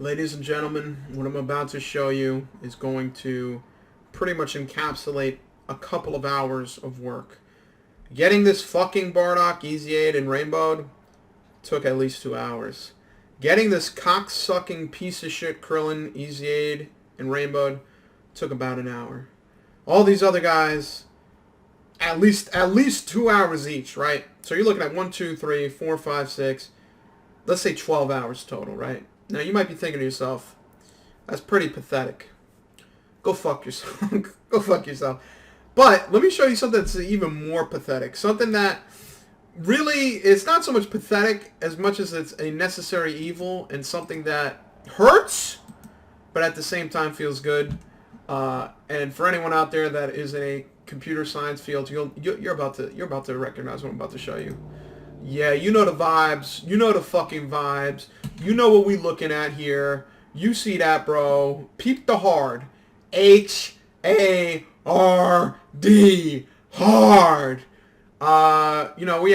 Ladies and gentlemen, what I'm about to show you is going to pretty much encapsulate a couple of hours of work. Getting this fucking Bardock Easy and Rainbowed took at least 2 hours. Getting this cock-sucking piece of shit Krillin Easy and Rainbowed took about an hour. All these other guys, at least 2 hours each, right? So you're looking at 1, 2, 3, 4, 5, 6, let's say 12 hours total, right? Now, you might be thinking to yourself, that's pretty pathetic. Go fuck yourself. Go fuck yourself. But let me show you something that's even more pathetic. Something that really, it's not so much pathetic as much as it's a necessary evil and something that hurts, but at the same time feels good. And for anyone out there that is in a computer science field, you're about to recognize what I'm about to show you. Yeah, you know the vibes. You know the fucking vibes. You know what we looking at here. You see that, bro. Peep the hard. H-A-R-D. Hard. We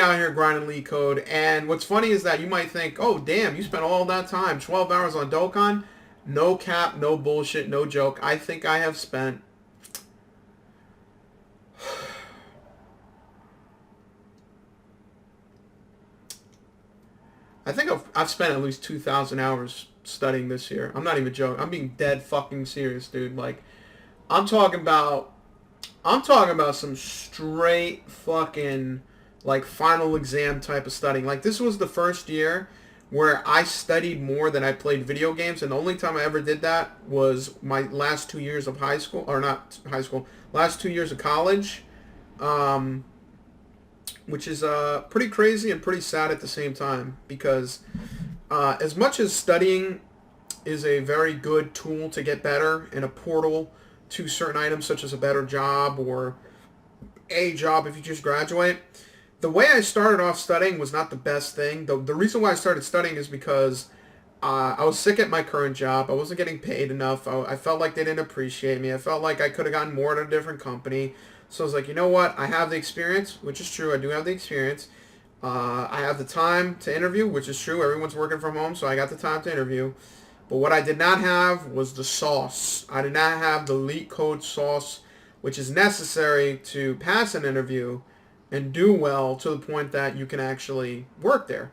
out here grinding lead code. And what's funny is that you might think, oh, damn, you spent all that time, 12 hours on Dokkan. No cap, no bullshit, no joke. I think I have spent... I think I've spent at least 2,000 hours studying this year. I'm not even joking. I'm being dead fucking serious, dude. Like, I'm talking about some straight fucking, like, final exam type of studying. Like, this was the first year where I studied more than I played video games, and the only time I ever did that was my last 2 years of high school, or not high school, last 2 years of college. Which is pretty crazy and pretty sad at the same time, because as much as studying is a very good tool to get better and a portal to certain items such as a better job or a job if you just graduate, the way I started off studying was not the best thing. The reason why I started studying is because I was sick at my current job. I wasn't getting paid enough. I felt like they didn't appreciate me. I felt like I could have gotten more at a different company. So I was like, you know what? I have the experience, which is true. I do have the experience. I have the time to interview, which is true. Everyone's working from home, so I got the time to interview. But what I did not have was the sauce. I did not have the leak code sauce, which is necessary to pass an interview and do well to the point that you can actually work there.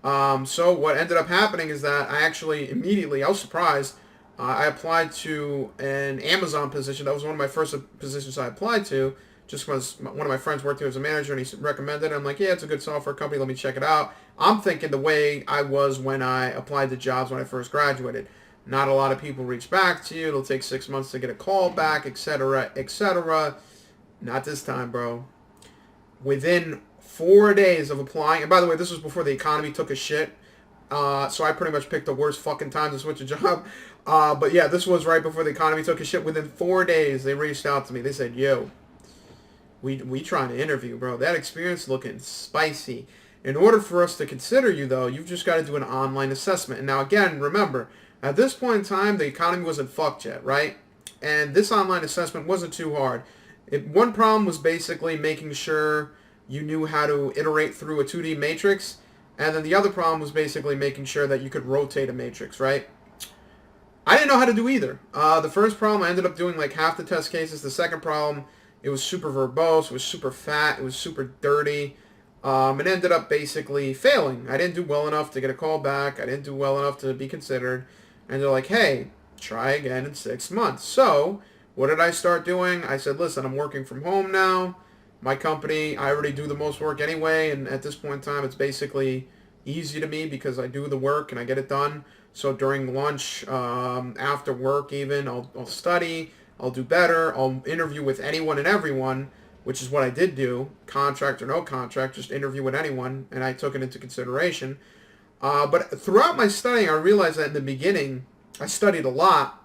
So what ended up happening is that I actually immediately, I was surprised, I applied to an Amazon position. That was one of my first positions I applied to, just because one of my friends worked here as a manager and he recommended it. I'm like, yeah, it's a good software company. Let me check it out. I'm thinking the way I was when I applied to jobs when I first graduated. Not a lot of people reach back to you. It'll take 6 months to get a call back, etc., etc. Not this time, bro. Within 4 days of applying, and by the way, this was before the economy took a shit. So I pretty much picked the worst fucking time to switch a job. But yeah, this was right before the economy took a shit. Within 4 days, they reached out to me. They said, yo, we trying to interview, bro. That experience looking spicy. In order for us to consider you, though, you've just got to do an online assessment. And now, again, remember, at this point in time, the economy wasn't fucked yet, right? And this online assessment wasn't too hard. One problem was basically making sure you knew how to iterate through a 2D matrix. And then the other problem was basically making sure that you could rotate a matrix, right? I didn't know how to do either. The first problem, I ended up doing like half the test cases. The second problem, it was super verbose, it was super fat, it was super dirty. It ended up basically failing. I didn't do well enough to get a call back. I didn't do well enough to be considered. And they're like, hey, try again in 6 months. So, what did I start doing? I said, listen, I'm working from home now. My company, I already do the most work anyway, and at this point in time, it's basically easy to me because I do the work and I get it done. So during lunch, after work even, I'll study, I'll do better, I'll interview with anyone and everyone, which is what I did do, contract or no contract, just interview with anyone, and I took it into consideration. But throughout my studying, I realized that in the beginning, I studied a lot,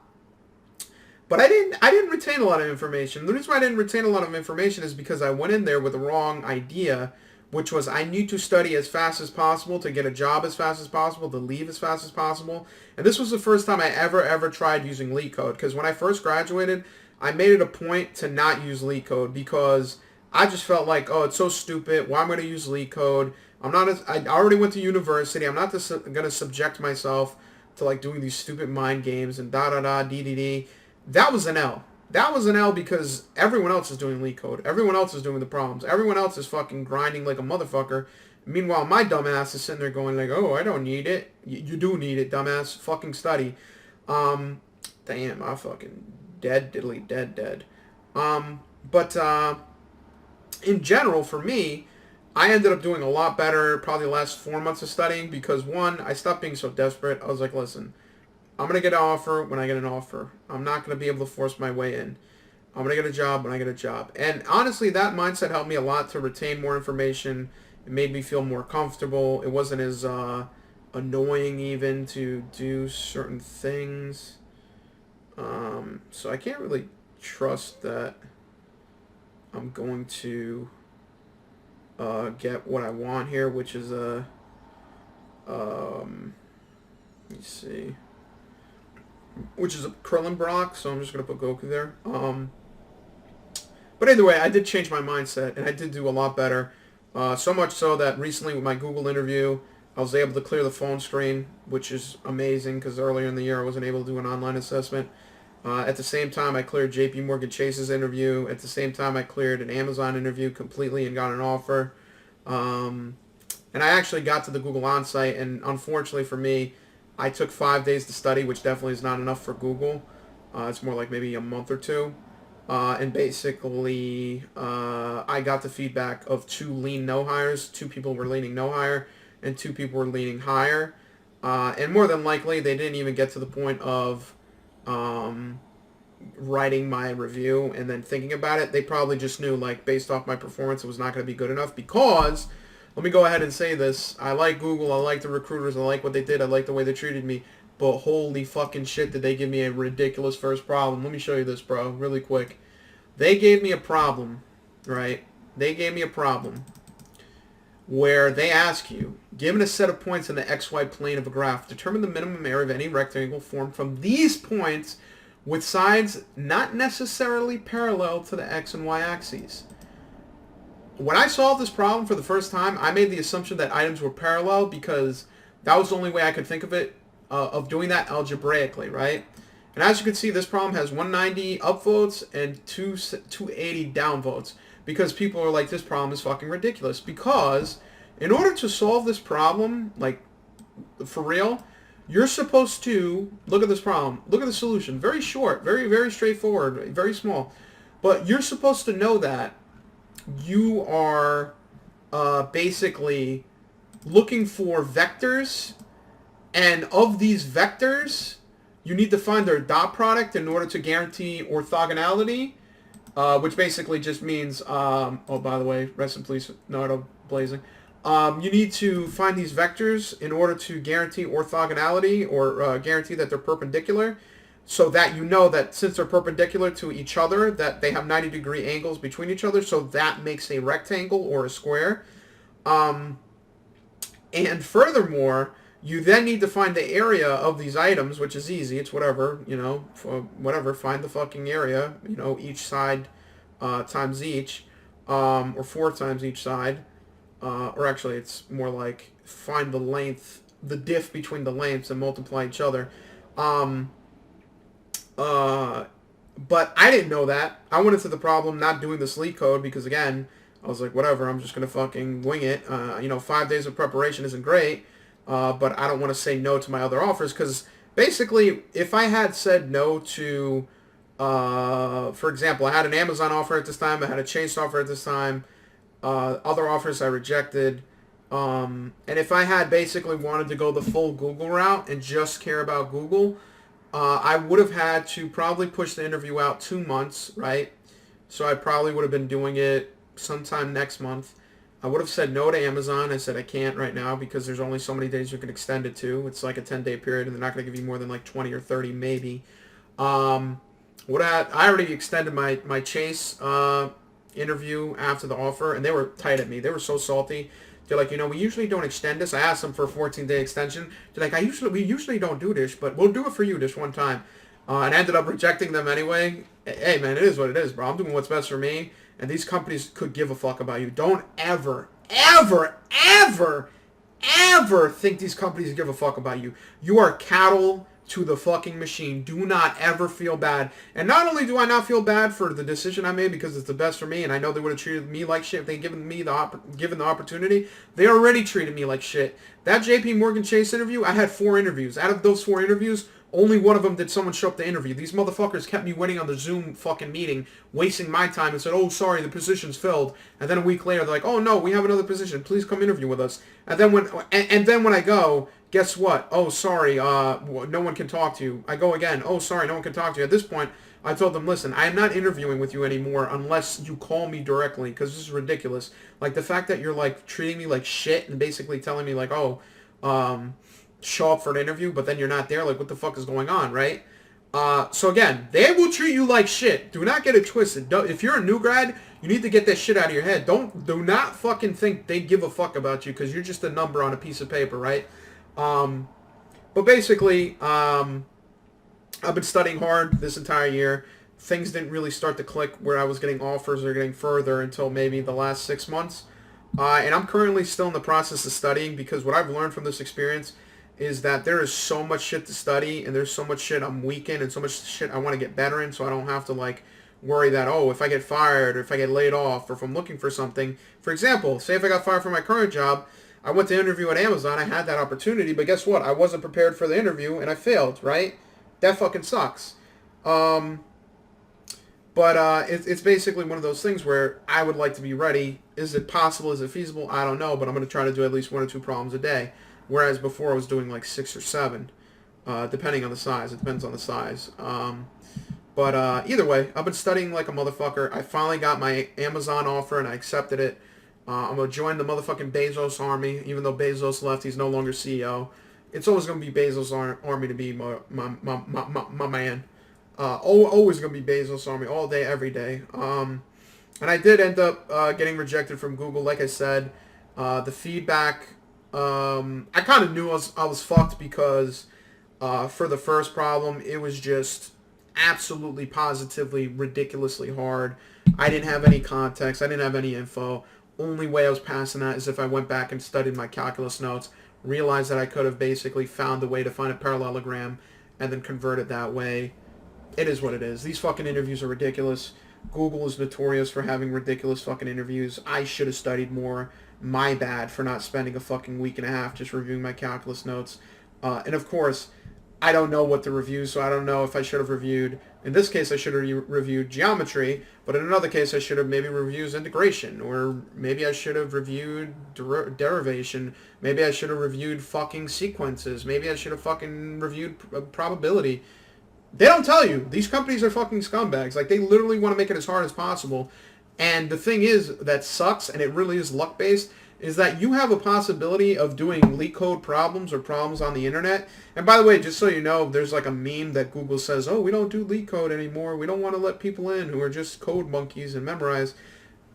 but I didn't retain a lot of information. The reason why I didn't retain a lot of information is because I went in there with the wrong idea, which was I need to study as fast as possible to get a job as fast as possible, to leave as fast as possible. And this was the first time I ever tried using LeetCode, because when I first graduated, I made it a point to not use LeetCode because I just felt like, oh, it's so stupid. Why am I going to use LeetCode? I already went to university. I'm not going to subject myself to like doing these stupid mind games and da-da-da, dee-dee-dee. That was an L. That was an L because everyone else is doing leak code. Everyone else is doing the problems. Everyone else is fucking grinding like a motherfucker. Meanwhile, my dumbass is sitting there going like, oh, I don't need it. You do need it, dumbass. Fucking study. Damn, I fucking dead, diddly, dead. But in general, for me, I ended up doing a lot better probably the last 4 months of studying because, one, I stopped being so desperate. I was like, listen, I'm going to get an offer when I get an offer. I'm not going to be able to force my way in. I'm going to get a job when I get a job. And honestly, that mindset helped me a lot to retain more information. It made me feel more comfortable. It wasn't as annoying even to do certain things. So I can't really trust that I'm going to get what I want here, which is a let me see, which is a Krillin Brock. So I'm just gonna put Goku there. But either way, I did change my mindset, and I did do a lot better. So much so that recently with my Google interview, I was able to clear the phone screen, which is amazing because earlier in the year I wasn't able to do an online assessment. At the same time, I cleared JP Morgan Chase's interview. At the same time, I cleared an Amazon interview completely and got an offer. And I actually got to the Google onsite, and unfortunately for me, I took 5 days to study, which definitely is not enough for Google. It's more like maybe a month or two. And basically, I got the feedback of 2 lean no hires. 2 people were leaning no hire, and 2 people were leaning higher. And more than likely, they didn't even get to the point of writing my review and then thinking about it. They probably just knew, like, based off my performance, it was not going to be good enough because, let me go ahead and say this, I like Google, I like the recruiters, I like what they did, I like the way they treated me, but holy fucking shit did they give me a ridiculous first problem. Let me show you this, bro, really quick. They gave me a problem, right? They gave me a problem where they ask you, given a set of points in the XY plane of a graph, determine the minimum area of any rectangle formed from these points with sides not necessarily parallel to the X and Y axes. When I solved this problem for the first time, I made the assumption that items were parallel because that was the only way I could think of it, of doing that algebraically, right? And as you can see, this problem has 190 upvotes and 280 downvotes because people are like, this problem is fucking ridiculous. Because in order to solve this problem, like, for real, you're supposed to, look at this problem, look at the solution, very short, very, very straightforward, very small. But you're supposed to know that you are basically looking for vectors, and of these vectors, you need to find their dot product in order to guarantee orthogonality, which basically just means, oh, by the way, rest in peace, Naruto Blazing. You need to find these vectors in order to guarantee orthogonality, or guarantee that they're perpendicular, so that you know that since they're perpendicular to each other, that they have 90-degree angles between each other, so that makes a rectangle or a square. And furthermore, you then need to find the area of these items, which is easy. It's whatever, you know, whatever. Find the fucking area, you know, each side times each, or 4 times each side. Or actually, it's more like find the length, the diff between the lengths and multiply each other. But I didn't know that. I went into the problem not doing this leak code because, again, I was like, whatever, I'm just going to fucking wing it. You know, 5 days of preparation isn't great, but I don't want to say no to my other offers because basically, if I had said no to, for example, I had an Amazon offer at this time, I had a Chase offer at this time, other offers I rejected, and if I had basically wanted to go the full Google route and just care about Google, I would have had to probably push the interview out 2 months, right? So I probably would have been doing it sometime next month. I would have said no to Amazon. I said I can't right now because there's only so many days you can extend it to. It's like a 10-day period, and they're not going to give you more than like 20 or 30 maybe. I already extended my Chase interview after the offer, and they were tight at me. They were so salty. They're like, you know, we usually don't extend this. I asked them for a 14-day extension. They're like, we usually don't do this, but we'll do it for you this one time. And I ended up rejecting them anyway. Hey, man, it is what it is, bro. I'm doing what's best for me, and these companies could give a fuck about you. Don't ever, ever, ever, ever think these companies give a fuck about you. You are cattle to the fucking machine. Do not ever feel bad. And not only do I not feel bad for the decision I made because it's the best for me, and I know they would have treated me like shit if they given me given the opportunity. They already treated me like shit. That J.P. Morgan Chase interview, I had 4 interviews. Out of those 4 interviews, only one of them did someone show up to interview. These motherfuckers kept me waiting on the Zoom fucking meeting, wasting my time, and said, oh, sorry, the position's filled. And then a week later, they're like, oh, no, we have another position. Please come interview with us. And then when I go, guess what? Oh, sorry, no one can talk to you. I go again. Oh, sorry, no one can talk to you. At this point, I told them, listen, I am not interviewing with you anymore unless you call me directly, because this is ridiculous. Like, the fact that you're, like, treating me like shit and basically telling me, like, oh, show up for an interview, but then you're not there. Like, what the fuck is going on, right? So again, they will treat you like shit. Do not get it twisted. If you're a new grad, you need to get that shit out of your head. Do not fucking think they give a fuck about you because you're just a number on a piece of paper, right? But basically, I've been studying hard this entire year. Things didn't really start to click where I was getting offers or getting further until maybe the last 6 months. And I'm currently still in the process of studying because what I've learned from this experience is that there is so much shit to study and there's so much shit I'm weak in and so much shit I want to get better in, so I don't have to like worry that, oh, if I get fired or if I get laid off or if I'm looking for something. For example, say if I got fired from my current job, I went to interview at Amazon, I had that opportunity, but guess what? I wasn't prepared for the interview and I failed, right? That fucking sucks. But it's basically one of those things where I would like to be ready. Is it possible? Is it feasible? I don't know, but I'm going to try to do at least 1 or 2 problems a day. Whereas before I was doing like 6 or 7, depending on the size. It depends on the size. But either way, I've been studying like a motherfucker. I finally got my Amazon offer and I accepted it. I'm going to join the motherfucking Bezos army. Even though Bezos left, he's no longer CEO. It's always going to be Bezos army to be my man. Always going to be Bezos army all day, every day. And I did end up getting rejected from Google, like I said. The feedback... I kind of knew I was fucked because for the first problem, it was just absolutely, positively, ridiculously hard. I didn't have any context. I didn't have any info. Only way I was passing that is if I went back and studied my calculus notes, realized that I could have basically found a way to find a parallelogram and then convert it that way. It is what it is. These fucking interviews are ridiculous. Google is notorious for having ridiculous fucking interviews. I should have studied more. My bad for not spending a fucking week and a half just reviewing my calculus notes. And of course, I don't know what to review, so I don't know if I should have reviewed. In this case, I should have reviewed geometry, but in another case, I should have maybe reviewed integration, or maybe I should have reviewed derivation. Maybe I should have reviewed fucking sequences. Maybe I should have fucking reviewed probability. They don't tell you. These companies are fucking scumbags. Like, they literally want to make it as hard as possible. And the thing is that sucks, and it really is luck-based, is that you have a possibility of doing LeetCode problems or problems on the internet. And by the way, just so you know, there's like a meme that Google says, oh, we don't do LeetCode anymore. We don't want to let people in who are just code monkeys and memorize.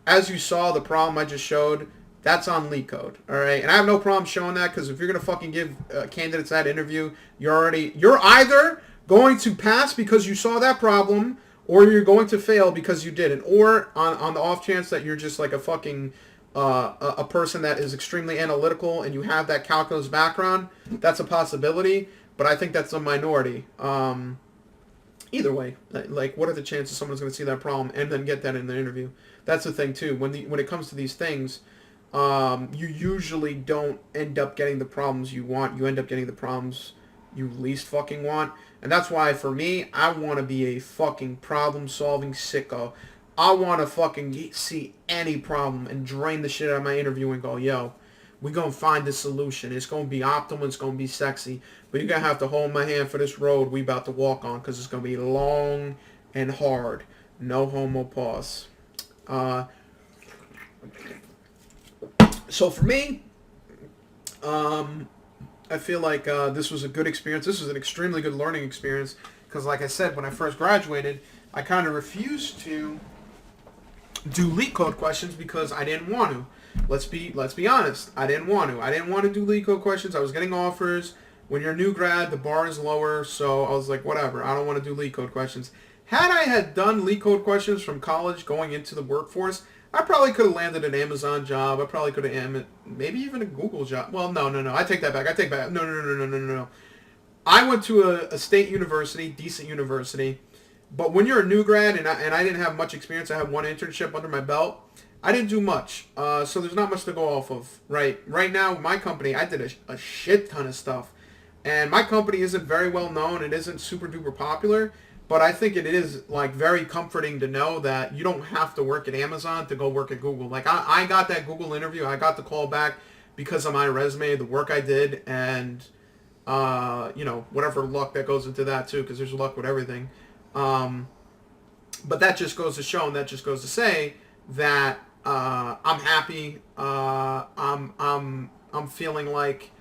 As you saw, the problem I just showed, that's on LeetCode, all right? And I have no problem showing that because if you're going to fucking give candidates that interview, you're either going to pass because you saw that problem, or you're going to fail because you didn't. Or on the off chance that you're just like a fucking a person that is extremely analytical and you have that calculus background, that's a possibility. But I think that's a minority. Either way, like what are the chances someone's going to see that problem and then get that in the interview? That's the thing too. When it comes to these things, you usually don't end up getting the problems you want. You end up getting the problems you least fucking want. And that's why, for me, I want to be a fucking problem-solving sicko. I want to fucking see any problem and drain the shit out of my interview and go, yo, we're going to find the solution. It's going to be optimal. It's going to be sexy. But you're going to have to hold my hand for this road we about to walk on because it's going to be long and hard. No homo pause. So for me, I feel like this was a good experience. This was an extremely good learning experience because, like I said, when I first graduated, I kind of refused to do LeetCode questions because I didn't want to. Let's be honest. I didn't want to. I didn't want to do LeetCode questions. I was getting offers. When you're a new grad, the bar is lower, so I was like, whatever. I don't want to do LeetCode questions. Had I done LeetCode questions from college going into the workforce, I probably could have landed an Amazon job. I probably could have maybe even a Google job. Well, no, no, no. I take that back. I take back. No, no, no, no, no, no, no. I went to a state university, decent university, but when you're a new grad and I didn't have much experience, I had one internship under my belt. I didn't do much, so there's not much to go off of. Right now, my company, I did a shit ton of stuff, and my company isn't very well known. It isn't super duper popular, but I think it is like very comforting to know that you don't have to work at Amazon to go work at Google. Like I got that Google interview, I got the call back because of my resume, the work I did, and whatever luck that goes into that too, because there's luck with everything. But that just goes to show, and that just goes to say that I'm happy. I'm feeling like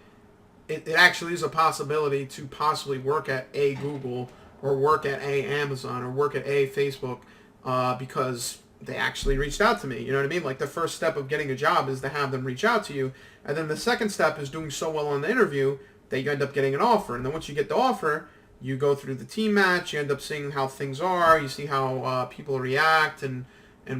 it actually is a possibility to possibly work at a Google or work at a Amazon or work at a Facebook because they actually reached out to me. You know what I mean? Like the first step of getting a job is to have them reach out to you, and then the second step is doing so well on the interview that you end up getting an offer. And then once you get the offer, you go through the team match, you end up seeing how things are, you see how people react and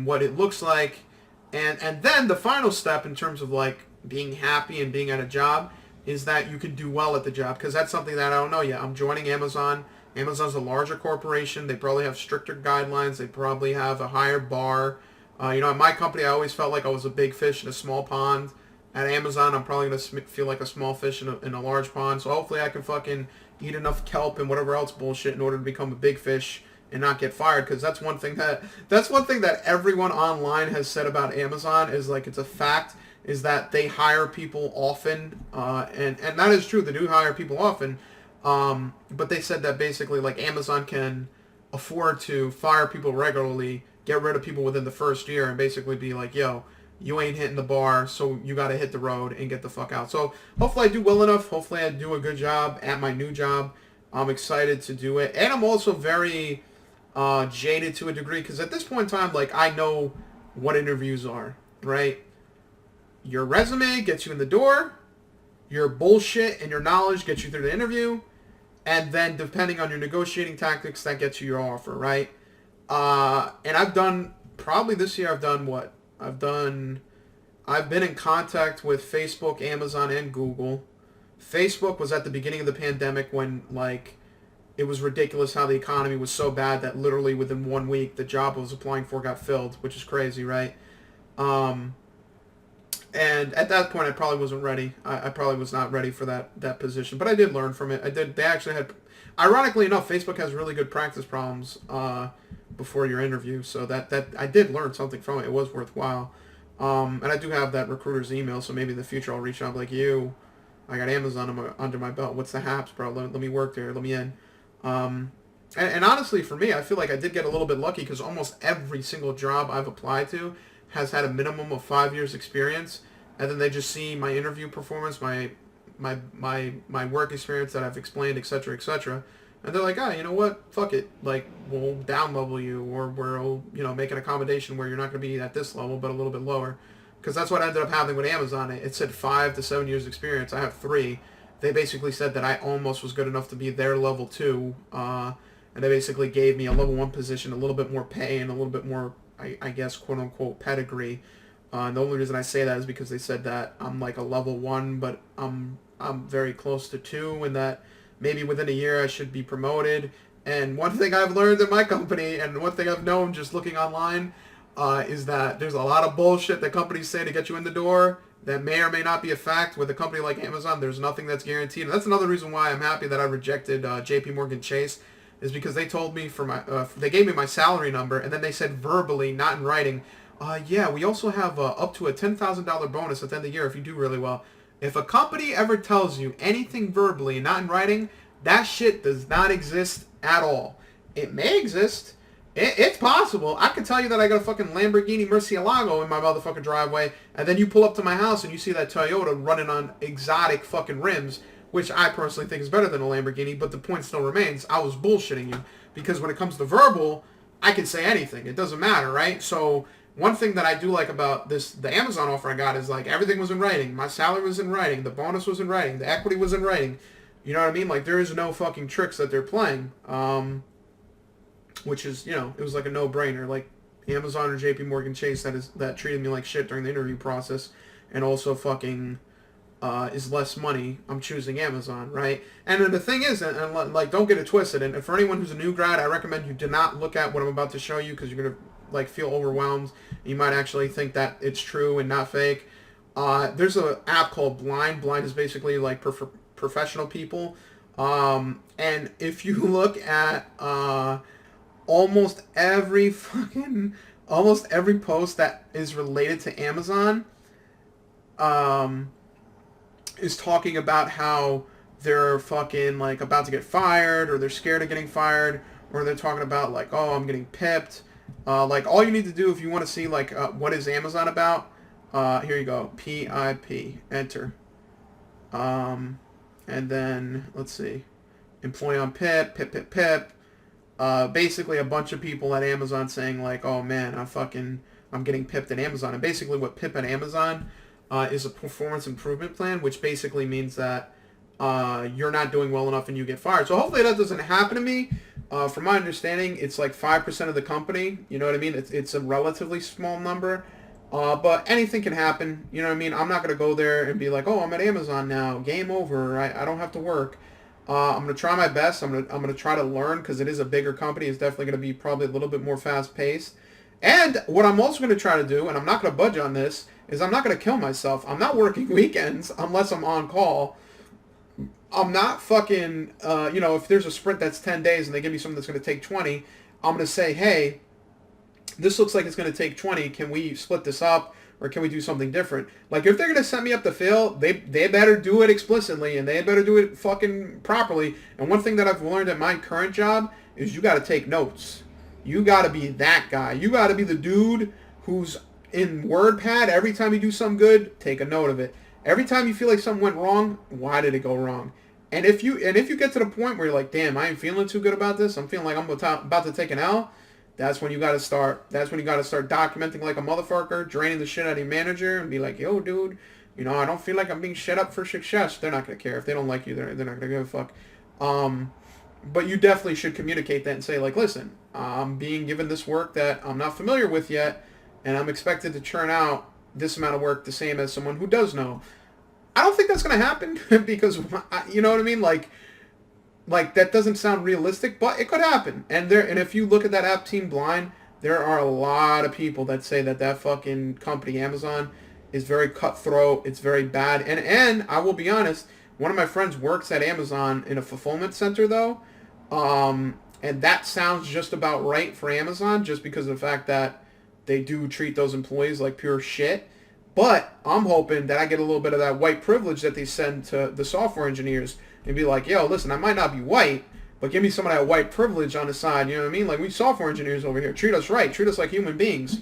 what it looks like. And then the final step in terms of like being happy and being at a job is that you can do well at the job, because that's something that I don't know yet. I'm joining Amazon. Amazon's a larger corporation. They probably have stricter guidelines. They probably have a higher bar. At my company, I always felt like I was a big fish in a small pond. At Amazon, I'm probably going to feel like a small fish in a large pond. So hopefully I can fucking eat enough kelp and whatever else bullshit in order to become a big fish and not get fired. Because that's one thing that everyone online has said about Amazon is like, it's a fact, is that they hire people often. And that is true. They do hire people often. But they said that basically like Amazon can afford to fire people regularly, get rid of people within the first year, and basically be like, yo, you ain't hitting the bar, so you got to hit the road and get the fuck out. So hopefully I do well enough. Hopefully I do a good job at my new job. I'm excited to do it. And I'm also very jaded to a degree, because at this point in time, like, I know what interviews are, right? Your resume gets you in the door. Your bullshit and your knowledge gets you through the interview. And then depending on your negotiating tactics, that gets you your offer, right? And I've done, probably this year I've done what? I've been in contact with Facebook, Amazon, and Google. Facebook was at the beginning of the pandemic when, like, it was ridiculous how the economy was so bad that literally within 1 week the job I was applying for got filled, which is crazy, right? And at that point I probably wasn't ready. I probably was not ready for that position, but I did learn from it. They actually had, ironically enough, Facebook has really good practice problems before your interview, so that I did learn something from it. It was worthwhile. And I do have that recruiter's email, so maybe in the future I'll reach out like, you, I got Amazon under my belt. What's the haps, bro? Let me work there. Let me in. And honestly, for me, I feel like I did get a little bit lucky, because almost every single job I've applied to has had a minimum of 5 years experience, and then they just see my interview performance, my work experience that I've explained, etc., etc., and they're like, you know what, fuck it, like, we'll down level you, or we'll, make an accommodation where you're not going to be at this level, but a little bit lower. Because that's what ended up happening with Amazon. It said 5 to 7 years experience. I have 3. They basically said that I almost was good enough to be their level 2, and they basically gave me a level 1 position, a little bit more pay, and a little bit more, I guess, quote-unquote, pedigree. And the only reason I say that is because they said that I'm like a level 1, but I'm very close to 2, and that maybe within a year I should be promoted. And one thing I've learned in my company, and one thing I've known just looking online, is that there's a lot of bullshit that companies say to get you in the door that may or may not be a fact. With a company like Amazon, there's nothing that's guaranteed. And that's another reason why I'm happy that I rejected JP Morgan Chase, is because they told me they gave me my salary number, and then they said verbally, not in writing, yeah, we also have up to a $10,000 bonus at the end of the year if you do really well. If a company ever tells you anything verbally and not in writing, that shit does not exist at all. It may exist. It's possible. I could tell you that I got a fucking Lamborghini Murcielago in my motherfucking driveway, and then you pull up to my house and you see that Toyota running on exotic fucking rims, which I personally think is better than a Lamborghini, but the point still remains, I was bullshitting you. Because when it comes to verbal, I can say anything. It doesn't matter, right? So one thing that I do like about the Amazon offer I got is, like, everything was in writing. My salary was in writing. The bonus was in writing. The equity was in writing. You know what I mean? Like, there is no fucking tricks that they're playing. Which is, it was like a no-brainer. Like, Amazon or JP Morgan Chase that treated me like shit during the interview process, and also fucking is less money, I'm choosing Amazon, right? And then the thing is, and like, don't get it twisted. And for anyone who's a new grad, I recommend you do not look at what I'm about to show you, because you're gonna like feel overwhelmed. You might actually think that it's true and not fake. There's an app called Blind. Blind is basically like professional people. And if you look at almost every post that is related to Amazon, is talking about how they're fucking like about to get fired, or they're scared of getting fired, or they're talking about like, oh, I'm getting pipped. Like, all you need to do if you want to see like what is Amazon about, here you go, PIP, enter, and then let's see, employee on pip, basically a bunch of people at Amazon saying like, oh man, I'm getting pipped at Amazon. And basically what pip at Amazon is a performance improvement plan, which basically means that you're not doing well enough and you get fired. So hopefully that doesn't happen to me. From my understanding, it's like 5% of the company. You know what I mean? It's a relatively small number. But anything can happen. You know what I mean? I'm not going to go there and be like, oh, I'm at Amazon now. Game over. I don't have to work. I'm going to try my best. I'm going to try to learn, because it is a bigger company. It's definitely going to be probably a little bit more fast-paced. And what I'm also going to try to do, and I'm not going to budge on this, is I'm not going to kill myself. I'm not working weekends unless I'm on call. I'm not fucking, if there's a sprint that's 10 days and they give me something that's going to take 20, I'm going to say, hey, this looks like it's going to take 20. Can we split this up, or can we do something different? Like, if they're going to set me up to fail, they better do it explicitly, and they better do it fucking properly. And one thing that I've learned at my current job is you got to take notes. You got to be that guy. You got to be the dude who's in WordPad. Every time you do something good, take a note of it. Every time you feel like something went wrong, why did it go wrong? And if you get to the point where you're like, damn, I ain't feeling too good about this, I'm feeling like I'm about to take an L, that's when you got to start. That's when you got to start documenting like a motherfucker, draining the shit out of your manager, and be like, yo, dude, I don't feel like I'm being set up for success. They're not gonna care if they don't like you. They're not gonna give a fuck. But you definitely should communicate that and say, like, listen, I'm being given this work that I'm not familiar with yet, and I'm expected to churn out this amount of work the same as someone who does know. I don't think that's going to happen because, you know what I mean? Like that doesn't sound realistic, but it could happen. And if you look at that app Team Blind, there are a lot of people that say that fucking company, Amazon, is very cutthroat. It's very bad. And I will be honest, one of my friends works at Amazon in a fulfillment center, though. And that sounds just about right for Amazon, just because of the fact that they do treat those employees like pure shit. But I'm hoping that I get a little bit of that white privilege that they send to the software engineers and be like, yo, listen, I might not be white, but give me some of that white privilege on the side. You know what I mean? Like, we software engineers over here. Treat us right. Treat us like human beings.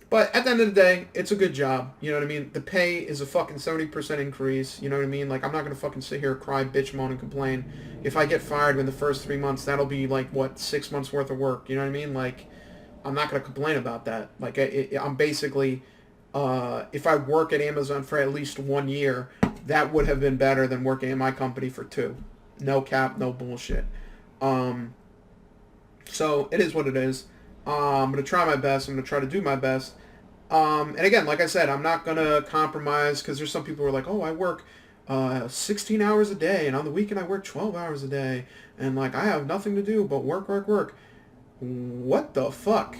But at the end of the day, it's a good job. You know what I mean? The pay is a fucking 70% increase. You know what I mean? Like, I'm not going to fucking sit here, cry, bitch, moan, and complain. If I get fired in the first 3 months, that'll be like, 6 months worth of work. You know what I mean? Like, I'm not going to complain about that. Like, I'm basically, if I work at Amazon for at least 1 year, that would have been better than working in my company for 2. No cap, no bullshit. So, it is what it is. I'm going to try my best. I'm going to try to do my best. And again, like I said, I'm not going to compromise, because there's some people who are like, oh, I work 16 hours a day, and on the weekend I work 12 hours a day, and like I have nothing to do but work. What the fuck?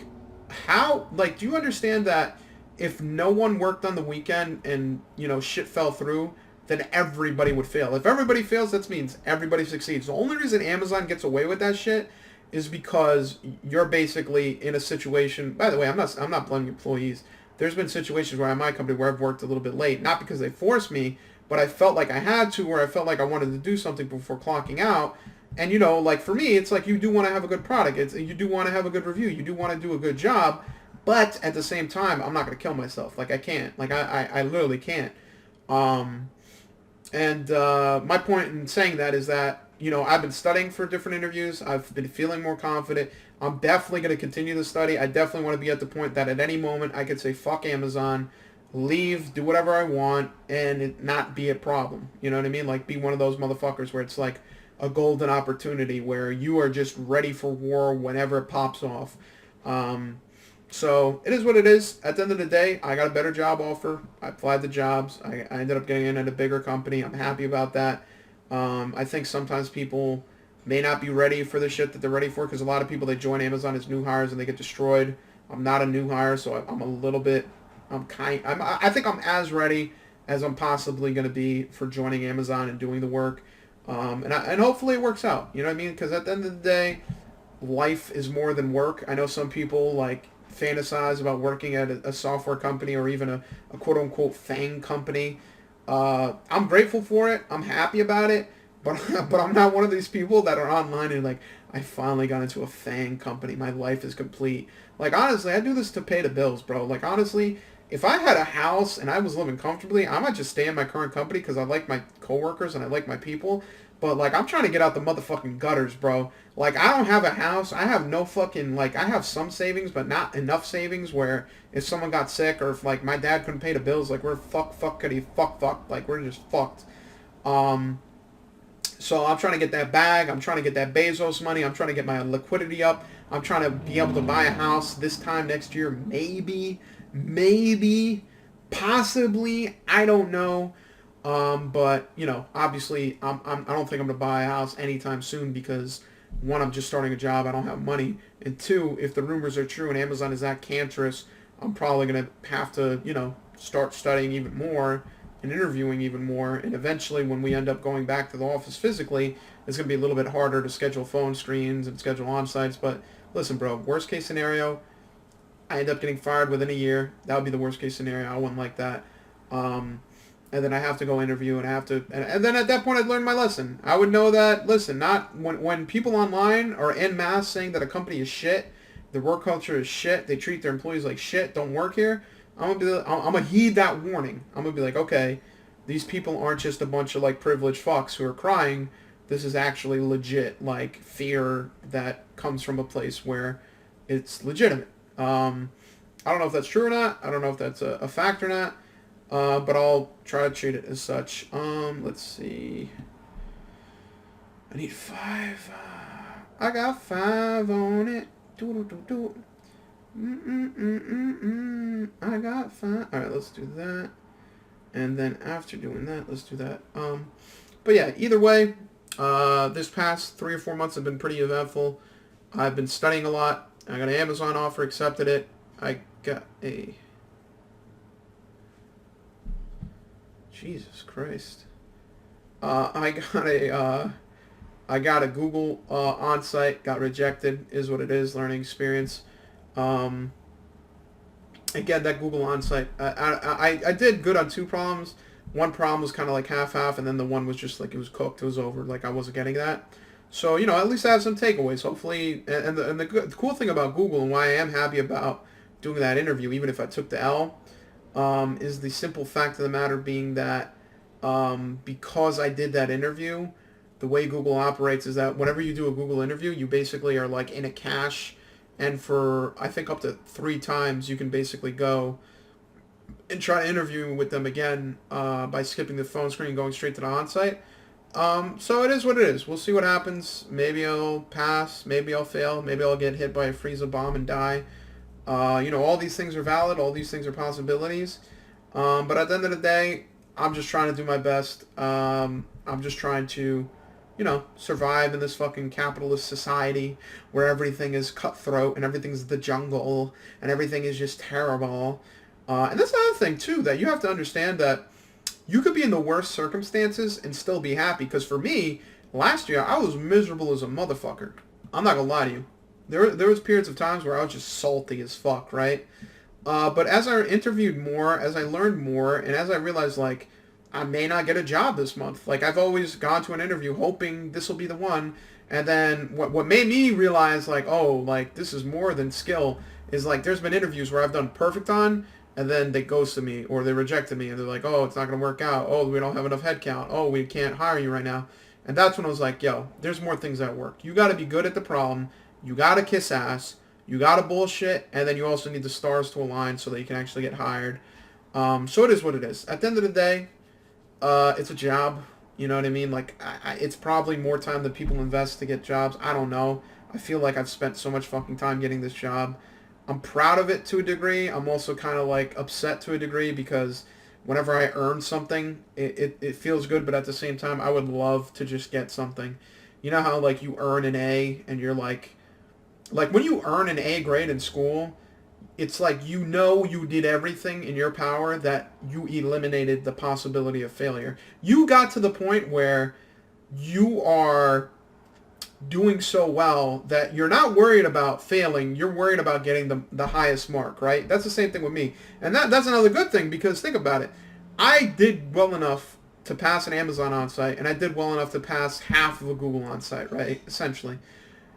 How, like, do you understand that if no one worked on the weekend and, shit fell through, then everybody would fail? If everybody fails, that means everybody succeeds. The only reason Amazon gets away with that shit is because you're basically in a situation. By the way, I'm not blaming employees. There's been situations where at my company where I've worked a little bit late, not because they forced me, but I felt like I had to, or I felt like I wanted to do something before clocking out. And like for me, it's like you do want to have a good product. You do want to have a good review. You do want to do a good job, but at the same time, I'm not going to kill myself. Like I can't. Like I literally can't. And my point in saying that is that, I've been studying for different interviews. I've been feeling more confident. I'm definitely going to continue to study. I definitely want to be at the point that at any moment I could say, fuck Amazon, leave, do whatever I want, and it not be a problem. You know what I mean? Like, be one of those motherfuckers where it's like a golden opportunity where you are just ready for war whenever it pops off. So it is what it is. At the end of the day, I got a better job offer. I applied the jobs. I ended up getting in at a bigger company. I'm happy about that. I think sometimes people may not be ready for the shit that they're ready for, because a lot of people, they join Amazon as new hires and they get destroyed. I'm not a new hire, so I'm a little bit. I think I'm as ready as I'm possibly going to be for joining Amazon and doing the work. And hopefully it works out. You know what I mean? Because at the end of the day, life is more than work. I know some people like fantasize about working at a software company or even a quote unquote FANG company. I'm grateful for it. I'm happy about it. But but I'm not one of these people that are online and like, I finally got into a FANG company. My life is complete. Like, honestly, I do this to pay the bills, bro. Like, honestly, if I had a house and I was living comfortably, I might just stay in my current company because I like my coworkers and I like my people. But, like, I'm trying to get out the motherfucking gutters, bro. Like, I don't have a house. I have no fucking, like, I have some savings, but not enough savings where if someone got sick or if, like, my dad couldn't pay the bills, like, we're fuck. Like, we're just fucked. So I'm trying to get that bag. I'm trying to get that Bezos money. I'm trying to get my liquidity up. I'm trying to be able to buy a house this time next year. Maybe, possibly. I don't know. But you know, obviously, I don't think I'm gonna buy a house anytime soon because one, I'm just starting a job. I don't have money, and two, if the rumors are true and Amazon is that cancerous, I'm probably gonna have to, you know, start studying even more and interviewing even more. And eventually, when we end up going back to the office physically, it's gonna be a little bit harder to schedule phone screens and schedule on-sites. But listen, bro, worst case scenario, I end up getting fired within a year. That would be the worst case scenario. I wouldn't like that. And then I have to go interview and I have to, and then at that point I'd learn my lesson. I would know that, listen, not when people online are en masse saying that a company is shit, the work culture is shit, they treat their employees like shit, don't work here, I'm gonna heed that warning. I'm gonna be like, okay, these people aren't just a bunch of like privileged fucks who are crying. This is actually legit, like, fear that comes from a place where it's legitimate. I don't know if that's true or not. I don't know if that's a fact or not. But I'll try to treat it as such. Let's see. I need 5. I got 5 on it. Do. I got 5. Alright, let's do that. And then after doing that, let's do that. But yeah, either way, this past 3 or 4 months have been pretty eventful. I've been studying a lot. I got an Amazon offer, accepted it. I got a... Jesus Christ. I got a Google on-site, got rejected, is what it is, learning experience. Again, that Google on-site, I did good on 2 problems. One problem was kind of like half-half, and then the one was just like it was cooked, it was over, like I wasn't getting that. So, you know, at least I have some takeaways, hopefully. And the cool thing about Google and why I am happy about doing that interview, even if I took the L, is the simple fact of the matter being that because I did that interview, the way Google operates is that whenever you do a Google interview, you basically are like in a cache, and for I think up to 3 times you can basically go and try to interview with them again by skipping the phone screen and going straight to the on-site. So it is what it is. We'll see what happens. Maybe I'll pass. Maybe I'll fail. Maybe I'll get hit by a Frieza bomb and die. You know, all these things are valid. All these things are possibilities. But at the end of the day, I'm just trying to do my best. I'm just trying to, you know, survive in this fucking capitalist society where everything is cutthroat and everything's the jungle and everything is just terrible. And that's another thing, too, that you have to understand that you could be in the worst circumstances and still be happy. Because for me, last year, I was miserable as a motherfucker. I'm not going to lie to you. There was periods of times where I was just salty as fuck, right? But as I interviewed more, as I learned more, and as I realized, like, I may not get a job this month. Like, I've always gone to an interview hoping this will be the one. And then what made me realize, like, oh, like, this is more than skill, is, like, there's been interviews where I've done perfect on, and then they ghosted me, or they rejected me, and they're like, oh, it's not going to work out. Oh, we don't have enough headcount. Oh, we can't hire you right now. And that's when I was like, yo, there's more things that work. You got to be good at the problem. You got to kiss ass. You got to bullshit. And then you also need the stars to align so that you can actually get hired. So it is what it is. At the end of the day, it's a job. You know what I mean? Like, it's probably more time than people invest to get jobs. I don't know. I feel like I've spent so much fucking time getting this job. I'm proud of it to a degree. I'm also kind of like upset to a degree because whenever I earn something, it feels good, but at the same time, I would love to just get something. You know how like you earn an A and you're like when you earn an A grade in school, it's like you know you did everything in your power that you eliminated the possibility of failure. You got to the point where you are doing so well that you're not worried about failing. You're worried about getting the highest mark, right? That's the same thing with me. And that's another good thing because think about it. I did well enough to pass an Amazon on-site and I did well enough to pass half of a Google on-site, right? Essentially.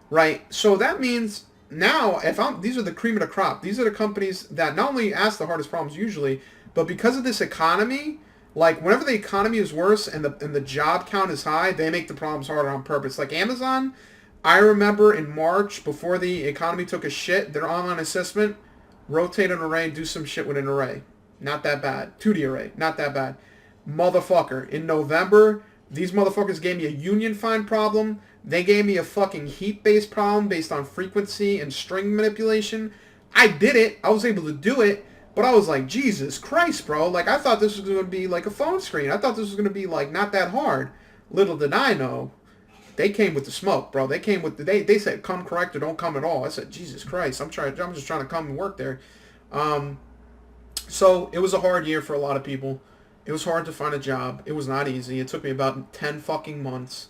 Right? So that means now if I'm these are the cream of the crop. These are the companies that not only ask the hardest problems usually, but because of this economy, like whenever the economy is worse and the job count is high, they make the problems harder on purpose. Like Amazon, I remember in March before the economy took a shit, their online assessment, rotate an array, do some shit with an array. Not that bad. 2D array, not that bad. Motherfucker, in November, these motherfuckers gave me a union find problem. They gave me a fucking heap-based problem based on frequency and string manipulation. I did it. I was able to do it. But I was like, Jesus Christ, bro. Like, I thought this was going to be like a phone screen. I thought this was going to be, like, not that hard. Little did I know. They came with the smoke, bro. They came with they said, come correct or don't come at all. I said, Jesus Christ. I'm just trying to come and work there. So, it was a hard year for a lot of people. It was hard to find a job. It was not easy. It took me about 10 fucking months.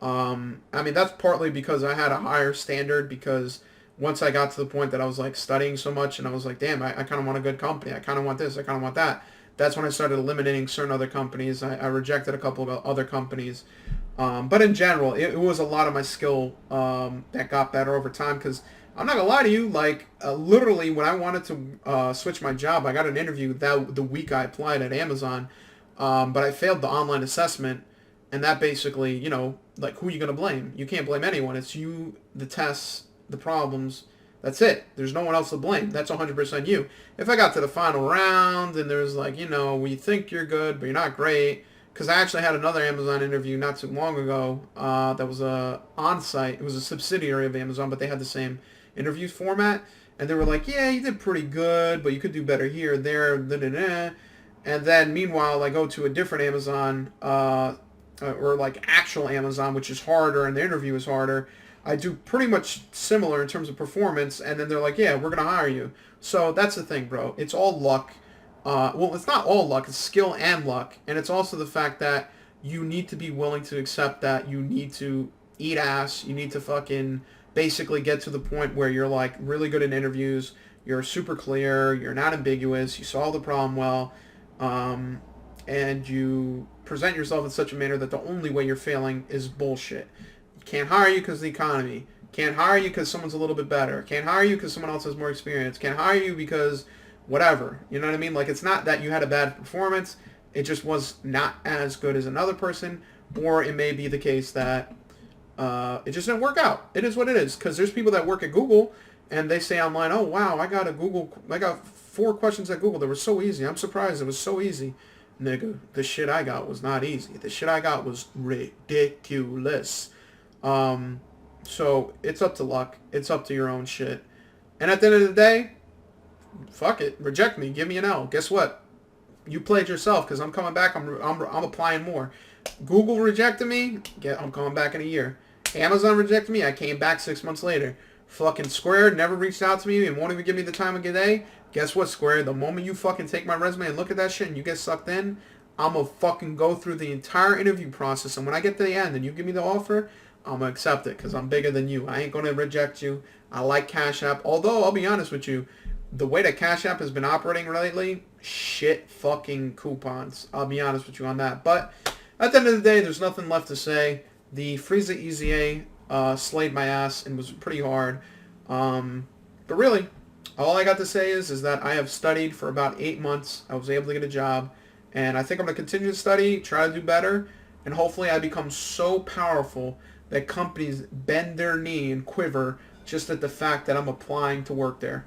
I mean, that's partly because I had a higher standard because once I got to the point that I was like studying so much and I was like, damn, I kind of want a good company. I kind of want this. I kind of want that. That's when I started eliminating certain other companies. I rejected a couple of other companies. But in general, it was a lot of my skill that got better over time because I'm not going to lie to you, like literally when I wanted to switch my job, I got an interview the week I applied at Amazon, but I failed the online assessment. And that basically, you know, like who are you going to blame? You can't blame anyone. It's you, the tests, the problems. That's it. There's no one else to blame. That's 100% you. If I got to the final round and there's like, you know, we think you're good, but you're not great. Because I actually had another Amazon interview not too long ago that was on-site. It was a subsidiary of Amazon, but they had the same interview format. And they were like, yeah, you did pretty good, but you could do better here, there, da-da-da. And then meanwhile, I go to a different Amazon or like actual Amazon, which is harder, and the interview is harder. I do pretty much similar in terms of performance, and then they're like, yeah, we're going to hire you. So that's the thing, bro. It's all luck. Well, it's not all luck. It's skill and luck. And it's also the fact that you need to be willing to accept that you need to eat ass. You need to fucking basically get to the point where you're like really good in interviews. You're super clear. You're not ambiguous. You solve the problem well. And you present yourself in such a manner that the only way you're failing is bullshit. Can't hire you because of the economy. Can't hire you because someone's a little bit better. Can't hire you because someone else has more experience. Can't hire you because whatever. You know what I mean? Like, it's not that you had a bad performance. It just was not as good as another person. Or it may be the case that it just didn't work out. It is what it is. Because there's people that work at Google and they say online, oh, wow, I got 4 questions at Google that were so easy. I'm surprised it was so easy. Nigga, the shit I got was not easy. The shit I got was ridiculous. So it's up to luck. It's up to your own shit. And at the end of the day, fuck it. Reject me. Give me an L. Guess what? You played yourself because I'm coming back. I'm applying more. Google rejected me. I'm coming back in a year. Amazon rejected me. I came back 6 months later. Fucking Square never reached out to me and won't even give me the time of the day. Guess what, Square? The moment you fucking take my resume and look at that shit and you get sucked in, I'm going to fucking go through the entire interview process. And when I get to the end and you give me the offer, I'm going to accept it because I'm bigger than you. I ain't going to reject you. I like Cash App. Although, I'll be honest with you, the way that Cash App has been operating lately, shit fucking coupons. I'll be honest with you on that. But at the end of the day, there's nothing left to say. The Frieza EZA slayed my ass and was pretty hard. But really, all I got to say is that I have studied for about 8 months. I was able to get a job. And I think I'm going to continue to study, try to do better. And hopefully I become so powerful that companies bend their knee and quiver just at the fact that I'm applying to work there.